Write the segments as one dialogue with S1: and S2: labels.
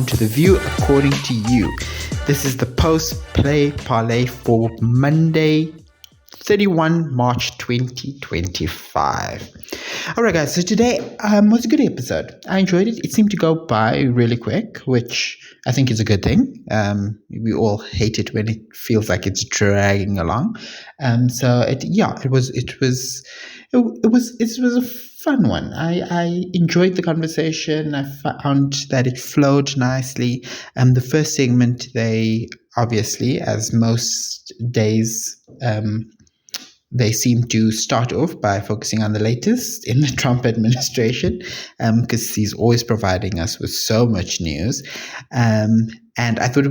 S1: welcome to The View According to You. This is the Post-Play Parley for Monday, 31 March 2025. Alright guys, so today was a good episode. I enjoyed it. It seemed to go by really quick, which I think is a good thing. We all hate it when it feels like it's dragging along. It was a fun one. I enjoyed the conversation. I found that it flowed nicely. The first segment, they obviously, as most days, they seem to start off by focusing on the latest in the Trump administration, because he's always providing us with so much news. And I thought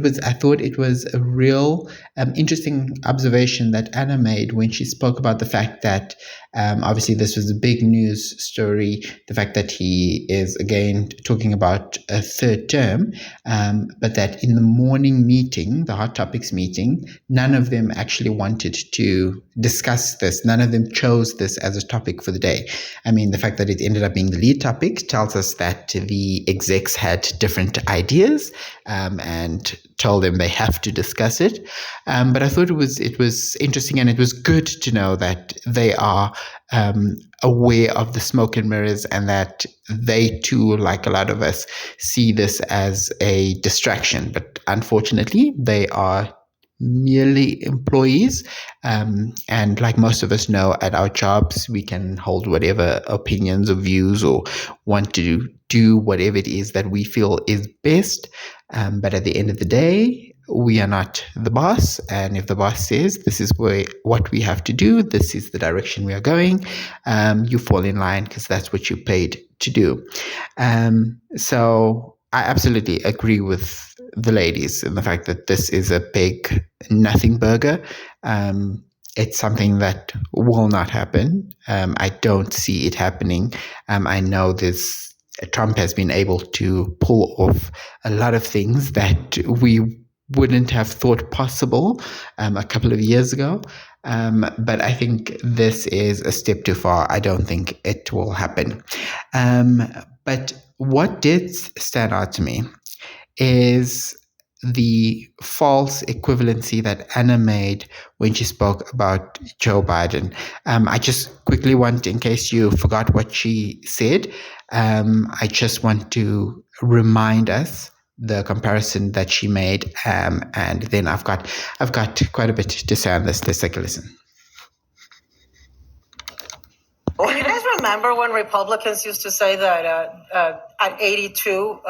S1: it was a real interesting observation that Anna made when she spoke about the fact that obviously this was a big news story, the fact that he is again talking about a third term, but that in the morning meeting, the Hot Topics meeting, none of them actually wanted to discuss this. None of them chose this as a topic for the day. I mean, the fact that it ended up being the lead topic tells us that the execs had different ideas, and told them they have to discuss it. But I thought it was interesting, and it was good to know that they are aware of the smoke and mirrors, and that they too, like a lot of us, see this as a distraction. But unfortunately, they are merely employees, and like most of us know, at our jobs we can hold whatever opinions or views or want to do whatever it is that we feel is best, but at the end of the day, we are not the boss. And if the boss says this is what we have to do, this is the direction we are going, you fall in line, because that's what you're paid to do. So I absolutely agree with the ladies in the fact that this is a big nothing burger. It's something that will not happen. I don't see it happening. I know Trump has been able to pull off a lot of things that we wouldn't have thought possible a couple of years ago. But I think this is a step too far. I don't think it will happen. But what did stand out to me is the false equivalency that Anna made when she spoke about Joe Biden. I just quickly want, in case you forgot what she said, I just want to remind us the comparison that she made, and then I've got quite a bit to say on this. Let's take a listen.
S2: Well, you guys remember when Republicans used to say that at 82,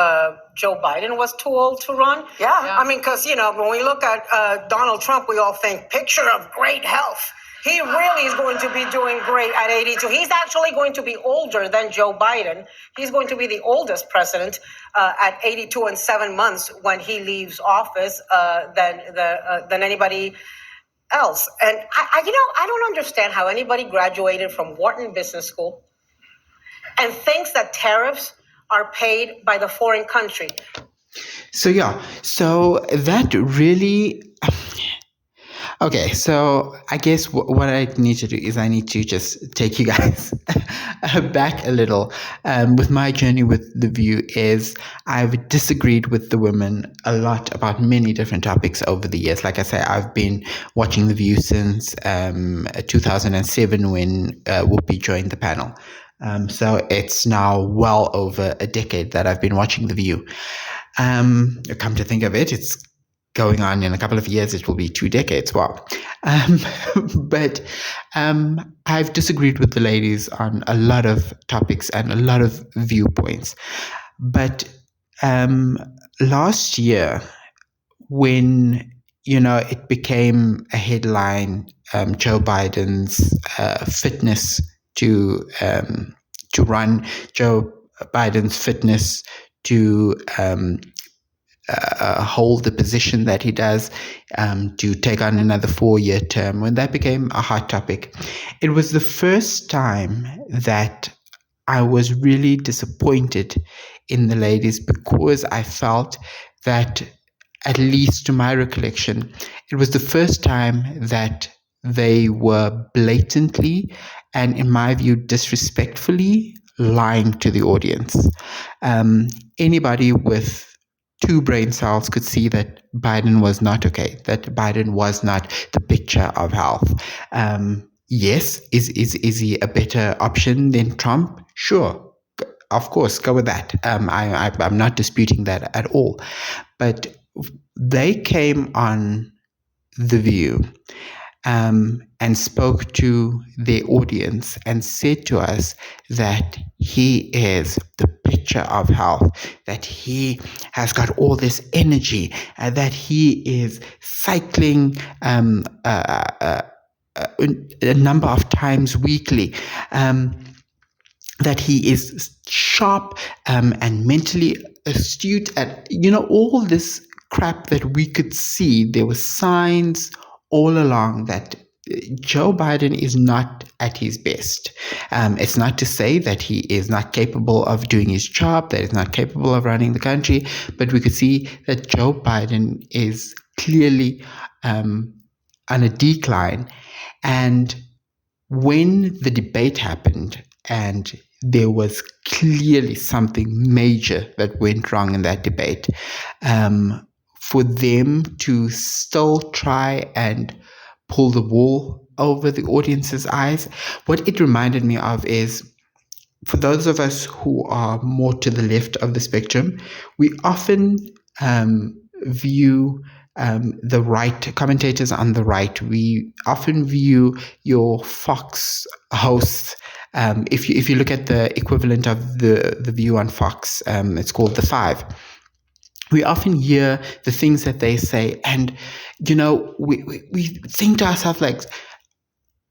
S2: Joe Biden was too old to run? Yeah. I mean, because, when we look at Donald Trump, we all think picture of great health. He really is going to be doing great at 82. He's actually going to be older than Joe Biden. He's going to be the oldest president at 82 and 7 months when he leaves office than anybody else. And I don't understand how anybody graduated from Wharton Business School and thinks that tariffs are paid by the foreign country.
S1: So that really. Okay, so I guess what I need to do is I need to just take you guys back a little. With my journey with The View is I've disagreed with the women a lot about many different topics over the years. Like I say, I've been watching The View since 2007 when Whoopi joined the panel. So it's now well over a decade that I've been watching The View. Come to think of it, it's going on in a couple of years, it will be 2 decades. Wow. But I've disagreed with the ladies on a lot of topics and a lot of viewpoints. But last year, when it became a headline, Joe Biden's fitness to run, Joe Biden's fitness to hold the position that he does, to take on another 4-year term, when that became a hot topic, it was the first time that I was really disappointed in the ladies, because I felt that, at least to my recollection, it was the first time that they were blatantly and, in my view, disrespectfully lying to the audience. Anybody with two brain cells could see that Biden was not okay, that Biden was not the picture of health. Yes, is he a better option than Trump? Sure. Of course, go with that. I'm not disputing that at all. But they came on The View and spoke to their audience and said to us that he is the picture of health, that he has got all this energy, that he is cycling a number of times weekly. That he is sharp and mentally astute, and all this crap that we could see. There were signs all along that Joe Biden is not at his best. It's not to say that he is not capable of doing his job, that he's not capable of running the country, but we could see that Joe Biden is clearly on a decline. And when the debate happened, and there was clearly something major that went wrong in that debate, for them to still try and pull the wool over the audience's eyes, what it reminded me of is, for those of us who are more to the left of the spectrum, we often view the right commentators on the right. We often view your Fox hosts. If you look at the equivalent of the View on Fox, it's called The Five. We often hear the things that they say, and we think to ourselves, like,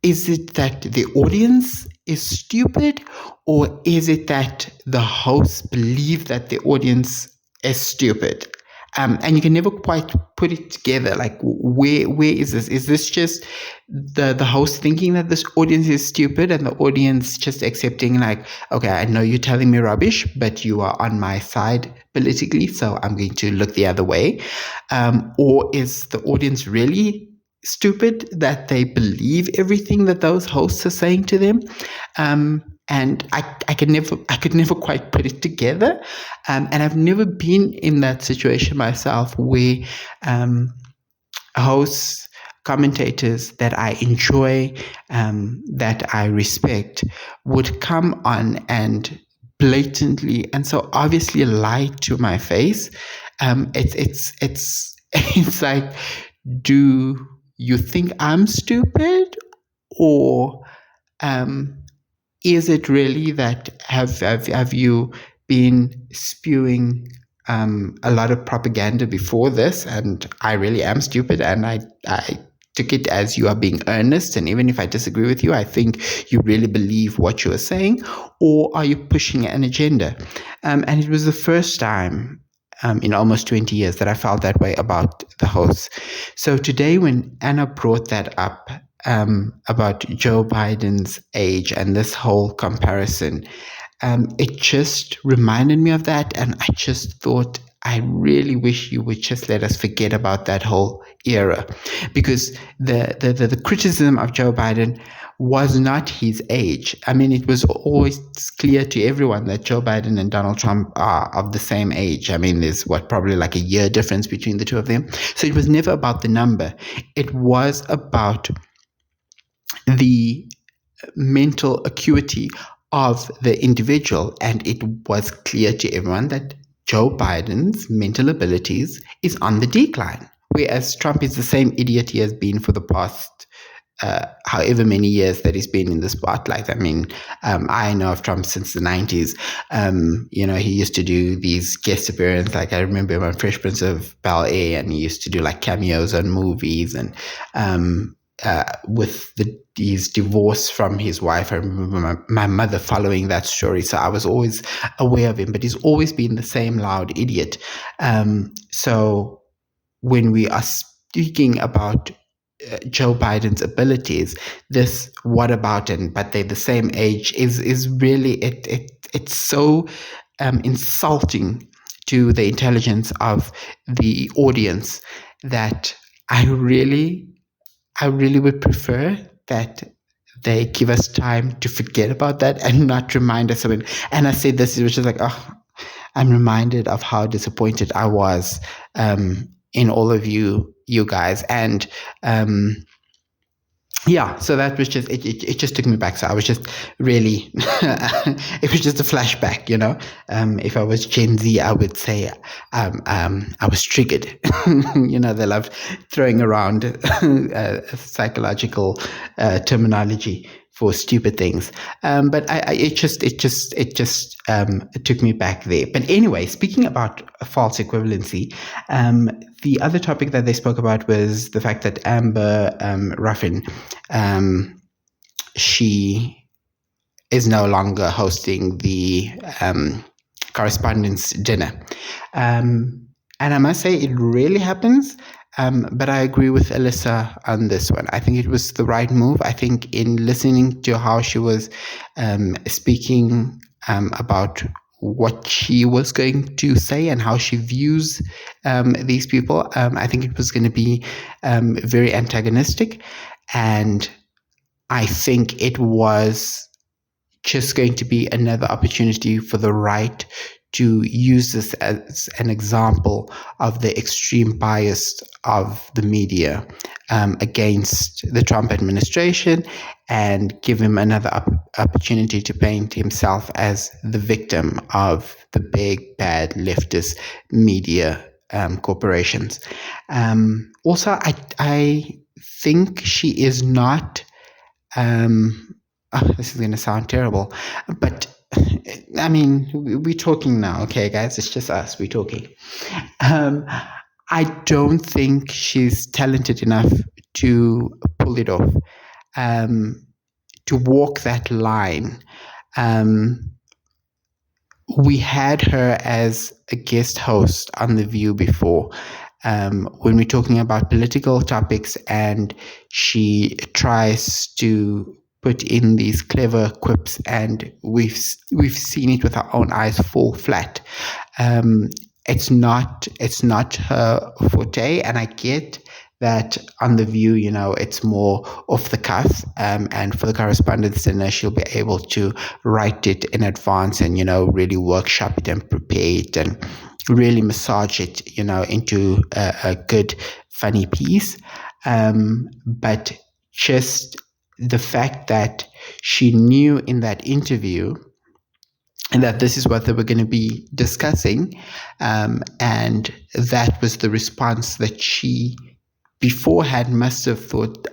S1: is it that the audience is stupid, or is it that the hosts believe that the audience is stupid? And you can never quite put it together. Like, where is this? Is this just the host thinking that this audience is stupid, and the audience just accepting, like, okay, I know you're telling me rubbish, but you are on my side politically, so I'm going to look the other way? Or is the audience really stupid that they believe everything that those hosts are saying to them? And I could never quite put it together. And I've never been in that situation myself, where hosts, commentators that I enjoy, that I respect, would come on and blatantly and so obviously lie to my face. It's like, do you think I'm stupid, or is it really that have you been spewing a lot of propaganda before this, and I really am stupid, and I took it as you are being earnest, and even if I disagree with you, I think you really believe what you are saying, or are you pushing an agenda? And it was the first time in almost 20 years that I felt that way about the hosts. So today, when Anna brought that up, about Joe Biden's age and this whole comparison, it just reminded me of that. And I just thought, I really wish you would just let us forget about that whole era, because the criticism of Joe Biden was not his age. I mean, it was always clear to everyone that Joe Biden and Donald Trump are of the same age. I mean, there's probably like a year difference between the two of them. So it was never about the number. It was about the mental acuity of the individual, and it was clear to everyone that Joe Biden's mental abilities is on the decline, whereas Trump is the same idiot he has been for the past however many years that he's been in the spotlight. I mean, I know of Trump since the 90s. He used to do these guest appearances. Like, I remember him on Fresh Prince of Bel-Air, and he used to do like cameos on movies, and with his divorce from his wife, I remember my mother following that story, so I was always aware of him, but he's always been the same loud idiot. So when we are speaking about Joe Biden's abilities, this what about, and but they're the same age, is really it's so insulting to the intelligence of the audience that I really would prefer that they give us time to forget about that and not remind us of it. And I said this, it was just like, oh, I'm reminded of how disappointed I was in all of you guys. And yeah, so that was just it just took me back. So I was just really it was just a flashback, if I was Gen Z, I would say I was triggered. They love throwing around psychological terminology for stupid things, but it just it took me back there. But anyway, speaking about false equivalency, the other topic that they spoke about was the fact that Amber Ruffin, she is no longer hosting the correspondence dinner. And I must say, it really happens. But I agree with Alyssa on this one. I think it was the right move. I think in listening to how she was speaking about what she was going to say and how she views these people, I think it was going to be very antagonistic. And I think it was just going to be another opportunity for the right to use this as an example of the extreme bias of the media against the Trump administration, and give him another opportunity to paint himself as the victim of the big, bad leftist media corporations. Also, I think she is not... this is going to sound terrible, but I mean, we're talking now, okay, guys? It's just us. We're talking. I don't think she's talented enough to pull it off, to walk that line. We had her as a guest host on The View before, when we're talking about political topics, and she tries to put in these clever quips, and we've seen it with our own eyes fall flat. It's not her forte, and I get that on The View, it's more off the cuff, and for the correspondence dinner, she'll be able to write it in advance and, really workshop it and prepare it and really massage it, into a good, funny piece. But just the fact that she knew in that interview and that this is what they were going to be discussing, and that was the response that she beforehand must have thought,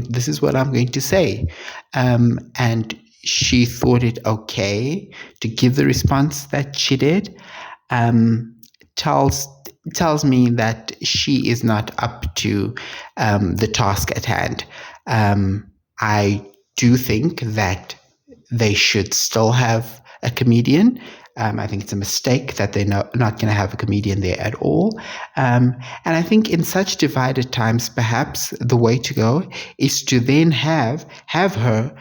S1: this is what I'm going to say. And she thought it okay to give the response that she did, tells me that she is not up to the task at hand. I do think that they should still have a comedian. I think it's a mistake that they're not going to have a comedian there at all. And I think in such divided times, perhaps the way to go is to then have her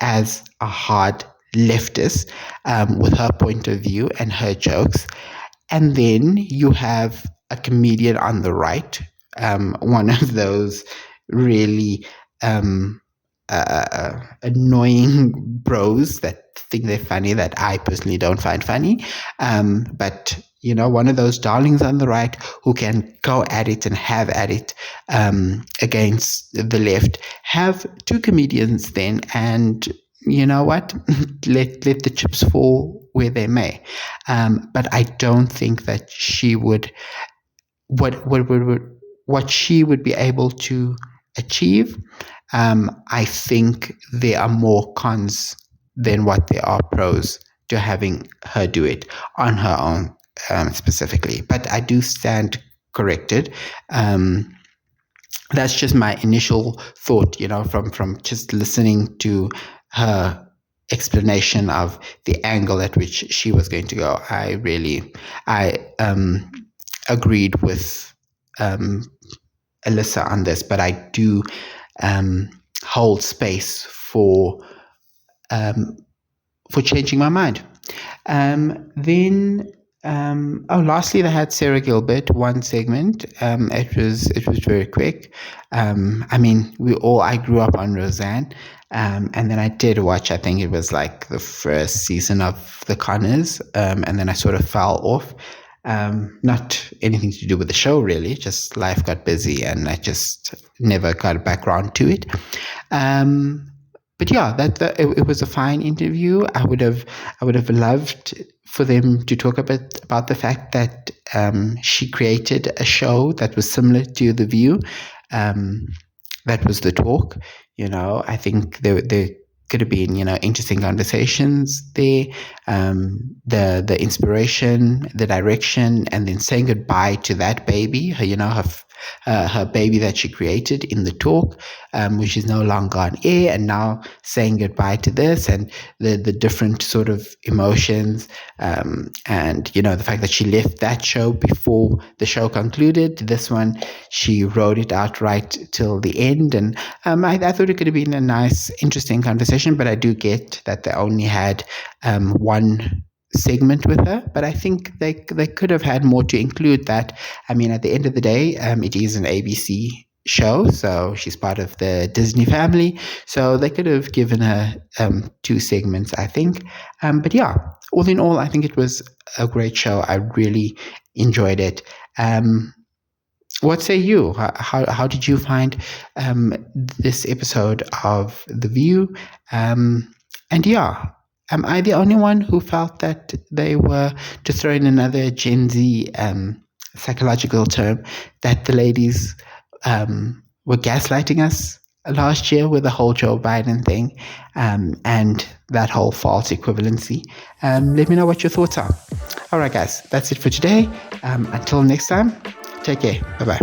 S1: as a hard leftist, with her point of view and her jokes. And then you have a comedian on the right, one of those really annoying bros that think they're funny, that I personally don't find funny. But, one of those darlings on the right who can go at it and have at it against the left. Have two comedians then, and you know what? let the chips fall where they may. But I don't think that she would... what she would be able to achieve. I think there are more cons than what there are pros to having her do it on her own, specifically. But I do stand corrected. That's just my initial thought, from just listening to her explanation of the angle at which she was going to go. I agreed with Alyssa on this, but I do hold space for changing my mind. Then Lastly, they had Sarah Gilbert, one segment. It was very quick. I grew up on Roseanne, and then I did watch. I think it was like the first season of The Conners, and then I sort of fell off. Not anything to do with the show, really. Just life got busy, and I just never got back around to it. But yeah, it was a fine interview. I would have loved for them to talk a bit about the fact that she created a show that was similar to The View. That was The Talk. I think there could have been interesting conversations there. The inspiration, the direction, and then saying goodbye to that baby. Her baby that she created in The Talk, which is no longer on air, and now saying goodbye to this, and the different sort of emotions, and the fact that she left that show before the show concluded. This one, she wrote it out right till the end, and I thought it could have been a nice, interesting conversation. But I do get that they only had one segment with her, but I think they could have had more to include that. At the end of the day, it is an ABC show, so she's part of the Disney family, so they could have given her two segments, I think. But yeah, all in all, I think it was a great show. I really enjoyed it. What say you? How did you find this episode of The View? And yeah, am I the only one who felt that they were, to throw in another Gen Z psychological term, that the ladies were gaslighting us last year with the whole Joe Biden thing, and that whole false equivalency? Let me know what your thoughts are. All right, guys, that's it for today. Until next time, take care. Bye-bye.